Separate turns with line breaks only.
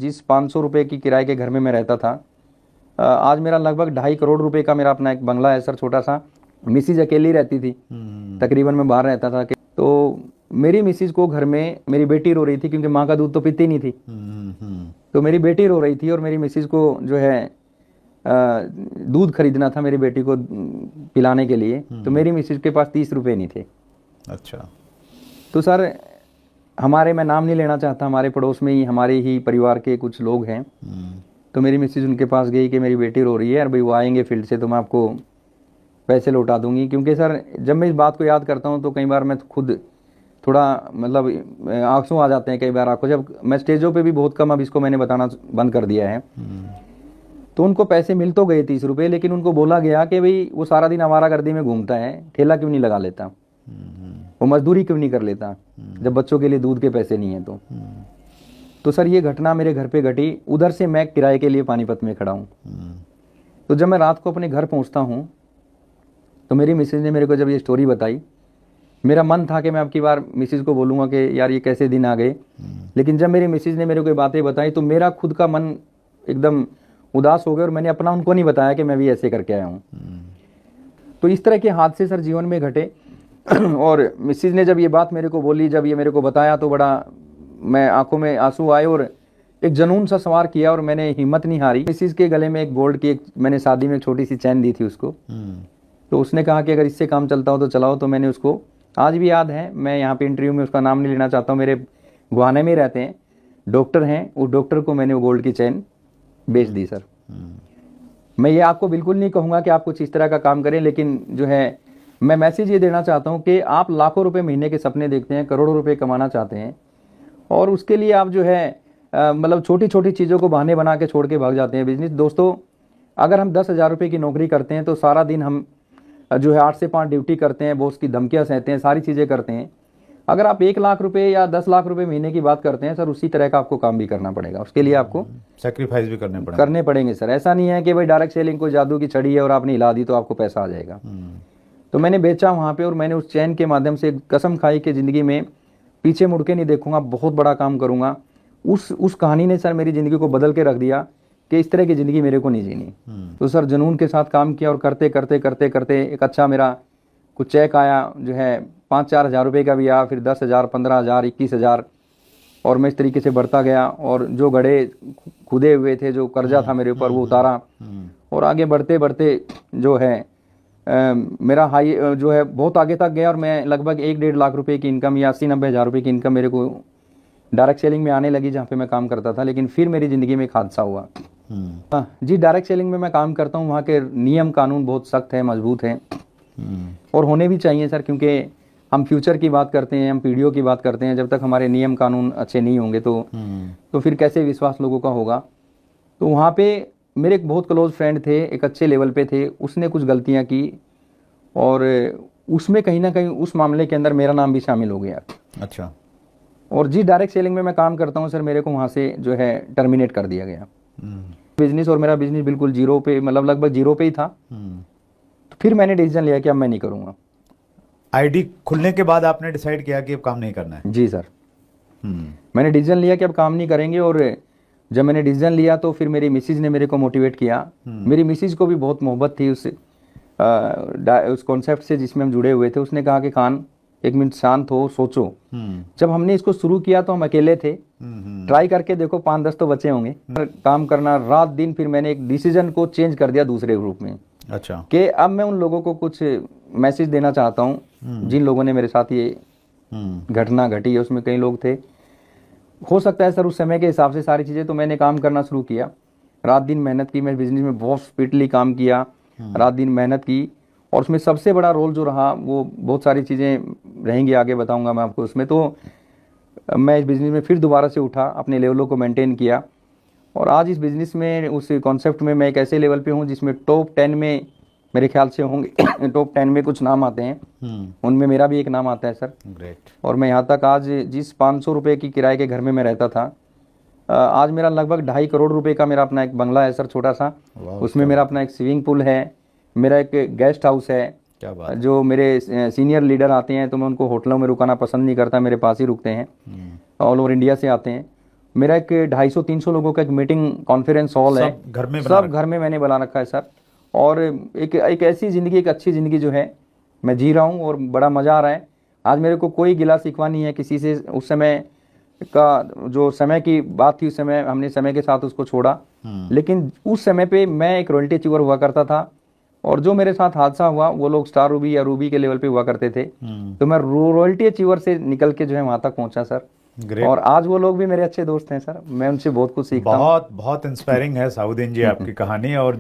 जिस 500 रुपये की किराए के घर में मैं रहता था, आज मेरा लगभग 2.5 करोड़ रुपए का मेरा अपना एक बंगला है सर, छोटा सा। मिसिज अकेली रहती थी, तकरीबन मैं बाहर रहता था। तो मेरी मिसिज को घर में मेरी बेटी रो रही थी, क्योंकि माँ का दूध तो पीती नहीं थी। तो मेरी बेटी रो रही थी और मेरी मिसिज को जो है दूध खरीदना था मेरी बेटी को पिलाने के लिए। तो मेरी मिसिज के पास 30 रुपये नहीं थे।
अच्छा।
तो सर हमारे, मैं नाम नहीं लेना चाहता, हमारे पड़ोस में ही हमारे ही परिवार के कुछ लोग हैं। तो मेरी मिसिज उनके पास गई कि मेरी बेटी रो रही है, यार भाई वो आएंगे फील्ड से तो मैं आपको पैसे लौटा दूंगी। क्योंकि सर जब मैं इस बात को याद करता हूँ तो कई बार मैं खुद थोड़ा मतलब आंसू आ जाते हैं कई बार आपको। जब मैं स्टेजों पे भी बहुत कम अब इसको मैंने बताना बंद कर दिया है। तो उनको पैसे मिल तो गए 30 रुपये, लेकिन उनको बोला गया कि भाई वो सारा दिन आवारागर्दी में घूमता है, ठेला क्यों नहीं लगा लेता, वो मजदूरी क्यों नहीं कर लेता जब बच्चों के लिए दूध के पैसे नहीं है। तो सर ये घटना मेरे घर पे घटी। उधर से मैं किराए के लिए पानीपत में खड़ा हूँ। तो जब मैं रात को अपने घर पहुँचता हूँ तो मेरी मिसेज ने मेरे को जब ये स्टोरी बताई, मेरा मन था कि मैं अब की बार मिसेज को बोलूँगा कि यार ये कैसे दिन आ गए। लेकिन जब मेरी मिसेज ने मेरे को ये बातें बताई तो मेरा खुद का मन एकदम उदास हो गया और मैंने अपना उनको नहीं बताया कि मैं भी ऐसे करके आया हूँ। तो इस तरह के हादसे सर जीवन में घटे। और मिसेज ने जब ये बात मेरे को बोली, जब ये मेरे को बताया, तो बड़ा मैं आंखों में आंसू आए और एक जुनून सा सवार किया और मैंने हिम्मत नहीं हारी। मिसेज के गले में एक गोल्ड की, एक मैंने शादी में एक छोटी सी चैन दी थी उसको। तो उसने कहा कि अगर इससे काम चलता हो तो चलाओ। तो मैंने उसको, आज भी याद है, मैं यहाँ पे इंटरव्यू में उसका नाम नहीं लेना चाहता हूँ, मेरे गुहाने में रहते हैं, डॉक्टर हैं, उस डॉक्टर को मैंने वो गोल्ड की चैन बेच दी सर। मैं ये आपको बिल्कुल नहीं कहूँगा कि आप कुछ इस तरह का काम करें, लेकिन जो है मैं मैसेज ये देना चाहता हूँ कि आप लाखों रुपए महीने के सपने देखते हैं, करोड़ों रुपए कमाना चाहते हैं, और उसके लिए आप जो है मतलब छोटी छोटी चीज़ों को बहाने बना के छोड़ के भाग जाते हैं बिजनेस। दोस्तों अगर हम 10,000 रुपये की नौकरी करते हैं तो सारा दिन हम जो है 8 से 5 ड्यूटी करते हैं, बॉस की धमकियाँ सहते हैं, सारी चीज़ें करते हैं। अगर आप 1 लाख रुपए या 10 लाख रुपए महीने की बात करते हैं सर, उसी तरह का आपको काम भी करना पड़ेगा। उसके लिए आपको
सेक्रीफाइस भी करने
पड़ेंगे सर। ऐसा नहीं है कि भाई डायरेक्ट सेलिंग कोई जादू की छड़ी है और आपने हिला दी तो आपको पैसा आ जाएगा। तो मैंने बेचा वहाँ पे और मैंने उस चैन के माध्यम से कसम खाई कि ज़िंदगी में पीछे मुड़ के नहीं देखूंगा, बहुत बड़ा काम करूंगा। उस कहानी ने सर मेरी ज़िंदगी को बदल के रख दिया कि इस तरह की ज़िंदगी मेरे को नहीं जीनी। तो सर जुनून के साथ काम किया और करते करते करते करते एक अच्छा मेरा कुछ चेक आया, जो है 5-4 हज़ार रुपये का भी आया, फिर 10,000, 15,000, 21,000, और मैं इस तरीके से बढ़ता गया। और जो गड्ढे खुदे हुए थे, जो कर्जा था मेरे ऊपर, वो उतारा और आगे बढ़ते बढ़ते जो है मेरा हाई जो है बहुत आगे तक गया। और मैं लगभग 1-1.5 लाख रुपए की इनकम या 80-90 हज़ार रुपये की इनकम मेरे को डायरेक्ट सेलिंग में आने लगी, जहाँ पे मैं काम करता था। लेकिन फिर मेरी ज़िंदगी में एक हादसा हुआ। जी, डायरेक्ट सेलिंग में मैं काम करता हूँ, वहाँ के नियम कानून बहुत सख्त है, मजबूत हैं, और होने भी चाहिए सर, क्योंकि हम फ्यूचर की बात करते हैं, हम पीढ़ियों की बात करते हैं। जब तक हमारे नियम कानून अच्छे नहीं होंगे तो फिर कैसे विश्वास लोगों का होगा। तो वहाँ पे मेरे एक बहुत क्लोज फ्रेंड थे, एक अच्छे लेवल पे थे, उसने कुछ गलतियाँ की और उसमें कहीं ना कहीं उस मामले के अंदर मेरा नाम भी शामिल हो गया।
अच्छा।
और जी डायरेक्ट सेलिंग में मैं काम करता हूँ सर, मेरे को वहाँ से जो है टर्मिनेट कर दिया गया बिजनेस। और मेरा बिजनेस बिल्कुल जीरो पे, मतलब लगभग जीरो पे ही था। तो फिर मैंने डिसीजन लिया कि अब मैं नहीं करूँगा।
आईडी खुलने के बाद आपने डिसाइड किया कि अब काम नहीं करना है?
जी सर, मैंने डिसीजन लिया कि अब काम नहीं करेंगे। और जब मैंने डिसीजन लिया तो फिर मेरी मिसिज ने मेरे को मोटिवेट किया। मेरी मिसिज को भी बहुत मोहब्बत थी उस कॉन्सेप्ट से जिसमें हम जुड़े हुए थे। उसने कहा कि खान, 1 मिनट शांत हो, सोचो। जब हमने इसको शुरू किया तो हम अकेले थे, ट्राई करके देखो 5-10 तो बचे होंगे। काम करना रात दिन। फिर मैंने एक डिसीजन को चेंज कर दिया दूसरे ग्रुप में।
अच्छा।
कि अब मैं उन लोगों को कुछ मैसेज देना चाहता हूँ जिन लोगों ने मेरे साथ ये घटना घटी है। उसमें कई लोग थे, हो सकता है सर उस समय के हिसाब से सारी चीज़ें। तो मैंने काम करना शुरू किया, रात दिन मेहनत की। मैं बिजनेस में बहुत स्पीडली काम किया, रात दिन मेहनत की। और उसमें सबसे बड़ा रोल जो रहा, वो बहुत सारी चीज़ें रहेंगी, आगे बताऊंगा मैं आपको उसमें। तो मैं इस बिज़नेस में फिर दोबारा से उठा, अपने लेवलों को मेंटेन किया। और आज इस बिज़नेस में, उस कॉन्सेप्ट में मैं एक ऐसे लेवल पे हूँ जिसमें टॉप 10 में मेरे ख्याल से होंगे टॉप 10 में कुछ नाम आते हैं, उनमें मेरा भी एक नाम आता है सर।
ग्रेट।
और मैं यहाँ तक आज जिस 500 रुपये की किराए के घर में मैं रहता था, आज मेरा लगभग 2.5 करोड़ रुपए का मेरा अपना एक बंगला है सर, छोटा सा। उसमें मेरा अपना एक स्विमिंग पूल है, मेरा एक गेस्ट हाउस है।
क्या बात।
जो मेरे सीनियर लीडर आते हैं तो मैं उनको होटलों में रुकाना पसंद नहीं करता, मेरे पास ही रुकते हैं, ऑल ओवर इंडिया से आते हैं। मेरा एक 250-300 लोगों का एक मीटिंग कॉन्फ्रेंस हॉल है,
सब घर में
सब घर में मैंने बना रखा है सर। और एक ऐसी ज़िंदगी, एक अच्छी ज़िंदगी जो है मैं जी रहा हूँ और बड़ा मज़ा आ रहा है। आज मेरे को कोई गिला शिकवा नहीं है किसी से। उस समय का जो समय की बात थी, उस समय हमने समय के साथ उसको छोड़ा, लेकिन उस समय पे मैं एक रॉयल्टी अचीवर हुआ करता था, और जो मेरे साथ हादसा हुआ वो लोग स्टार रूबी या रूबी के लेवल पे हुआ करते थे। तो मैं रॉयल्टी अचीवर से निकल के जो है वहां तक पहुंचा सर।
ग्रेट।
और आज वो लोग भी मेरे अच्छे दोस्त हैं सर, मैं उनसे बहुत कुछ सीखता हूँ।
बहुत बहुत इंस्पायरिंग है साउद्दीन जी आपकी कहानी। और